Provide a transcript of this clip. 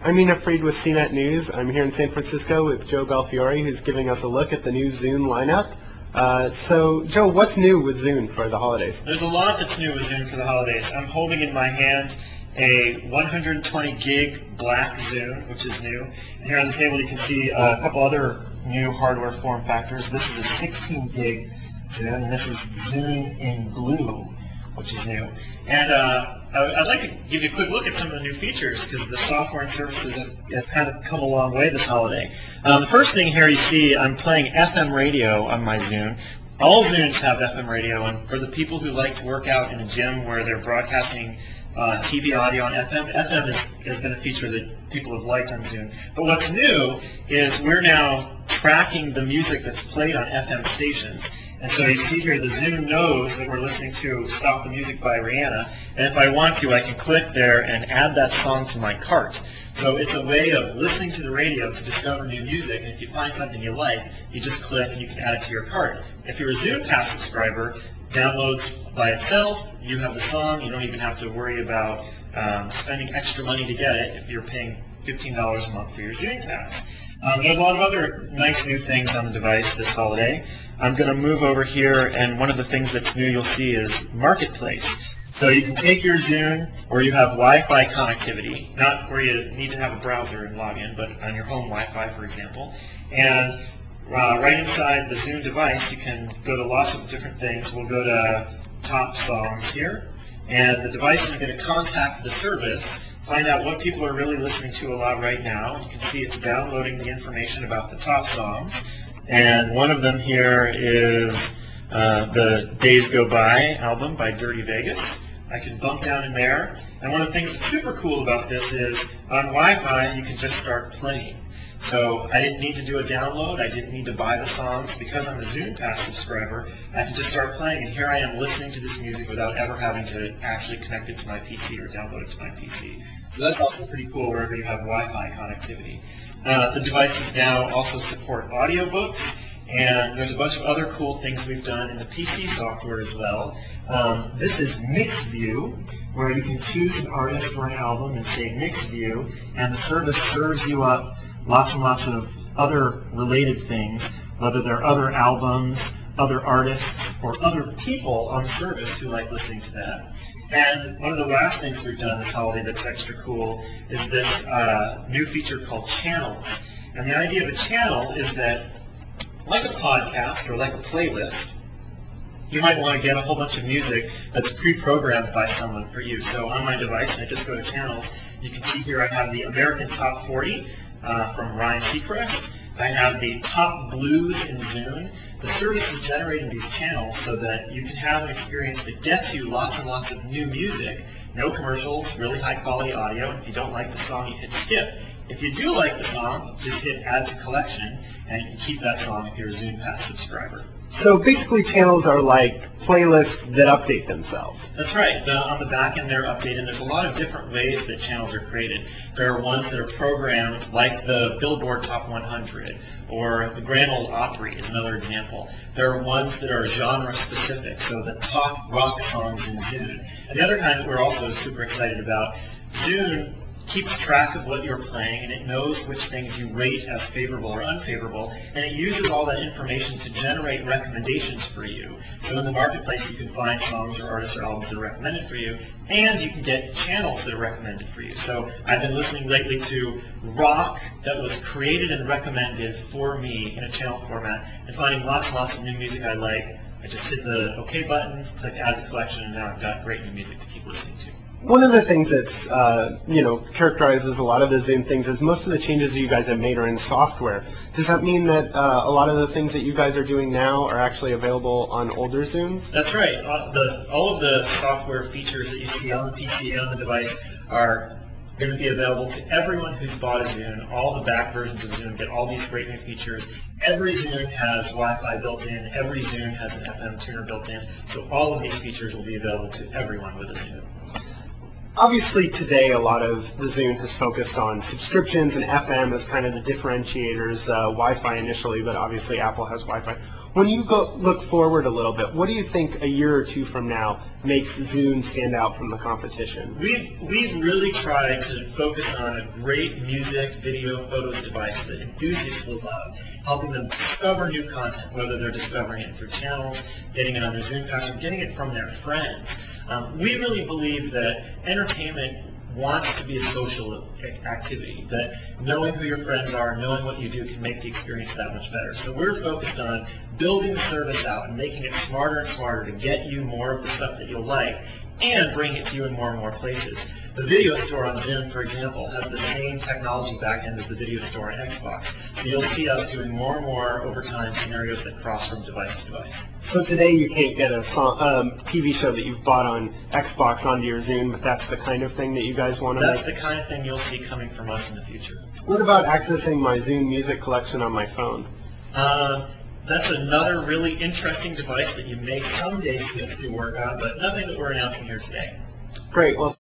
I'm Ina Fried with CNET News. I'm here in San Francisco with Joe Belfiore, who's giving us a look at the new Zune lineup. So, Joe, what's new with Zune for the holidays? There's a lot that's new with Zune for the holidays. I'm holding in my hand a 120 gig black Zune, which is new. And here on the table you can see a couple other new hardware form factors. This is a 16 gig Zune, and this is Zune in blue, which is new. And I'd like to give you a quick look at some of the new features because the software and services have kind of come a long way this holiday. The first thing here you see, I'm playing FM radio on my Zune. All Zunes have FM radio, and for the people who like to work out in a gym where they're broadcasting TV audio on FM, FM has been a feature that people have liked on Zune. But what's new is we're now tracking the music that's played on FM stations. And so you see here the Zune knows that we're listening to Stop the Music by Rihanna, and if I want to, I can click there and add that song to my cart. So it's a way of listening to the radio to discover new music, and if you find something you like, you just click and you can add it to your cart. If you're a Zune Pass subscriber, downloads by itself, you have the song, you don't even have to worry about spending extra money to get it if you're paying $15 a month for your Zune Pass. There's a lot of other nice new things on the device this holiday. I'm going to move over here, and one of the things that's new you'll see is Marketplace. So you can take your Zune where you have Wi-Fi connectivity, not where you need to have a browser and log in, but on your home Wi-Fi, for example. And right inside the Zune device, you can go to lots of different things. We'll go to Top Songs here, and the device is going to contact the service, find out what people are really listening to a lot right now. You can see it's downloading the information about the top songs. And one of them here is the Days Go By album by Dirty Vegas. I can bump down in there. And one of the things that's super cool about this is on Wi-Fi you can just start playing. So I didn't need to do a download. I didn't need to buy the songs. Because I'm a Zune Pass subscriber, I can just start playing, and here I am listening to this music without ever having to actually connect it to my PC or download it to my PC. So that's also pretty cool wherever you have Wi-Fi connectivity. The devices now also support audiobooks, and there's a bunch of other cool things we've done in the PC software as well. This is Mix View, where you can choose an artist or an album and say Mix View, and the service serves you up lots and lots of other related things, whether they're other albums, other artists, or other people on the service who like listening to that. And one of the last things we've done this holiday that's extra cool is this new feature called channels. And the idea of a channel is that, like a podcast or like a playlist, you might want to get a whole bunch of music that's pre-programmed by someone for you. So on my device, and I just go to channels, you can see here I have the American Top 40 from Ryan Seacrest. I have the Top Blues in Zune. The service is generating these channels so that you can have an experience that gets you lots and lots of new music, no commercials, really high quality audio. If you don't like the song, you hit skip. If you do like the song, just hit add to collection, and you can keep that song if you're a Zune Pass subscriber. So basically channels are like playlists that update themselves. That's right. On the back end they're updated. There's a lot of different ways that channels are created. There are ones that are programmed like the Billboard Top 100 or the Grand Ole Opry is another example. There are ones that are genre specific, so the top rock songs in Zune. And the other kind that we're also super excited about, Zune keeps track of what you're playing, and it knows which things you rate as favorable or unfavorable, and it uses all that information to generate recommendations for you. So in the marketplace you can find songs or artists or albums that are recommended for you, and you can get channels that are recommended for you. So I've been listening lately to rock that was created and recommended for me in a channel format, and finding lots and lots of new music I like. I just hit the OK button, click Add to Collection, and now I've got great new music to keep listening to. One of the things that's, characterizes a lot of the Zune things is most of the changes that you guys have made are in software. Does that mean that a lot of the things that you guys are doing now are actually available on older Zunes? That's right. All of the software features that you see on the PC and on the device are going to be available to everyone who's bought a Zune. All the back versions of Zune get all these great new features. Every Zune has Wi-Fi built in. Every Zune has an FM tuner built in. So all of these features will be available to everyone with a Zune. Obviously today a lot of the Zune has focused on subscriptions and FM as kind of the differentiators, Wi-Fi initially, but obviously Apple has Wi-Fi. When you look forward a little bit, what do you think a year or two from now makes Zune stand out from the competition? We've really tried to focus on a great music, video, photos device that enthusiasts will love, helping them discover new content, whether they're discovering it through channels, getting it on their Zune pass, or getting it from their friends. We really believe that entertainment wants to be a social activity, that knowing who your friends are, knowing what you do can make the experience that much better. So we're focused on building the service out and making it smarter and smarter to get you more of the stuff that you'll like and bring it to you in more and more places. The video store on Zune, for example, has the same technology backend as the video store on Xbox. So you'll see us doing more and more over time scenarios that cross from device to device. So today you can't get a TV show that you've bought on Xbox onto your Zune, but that's the kind of thing that you guys want to make? That's the kind of thing you'll see coming from us in the future. What about accessing my Zune music collection on my phone? That's another really interesting device that you may someday see us do work on, but nothing that we're announcing here today. Great. Well.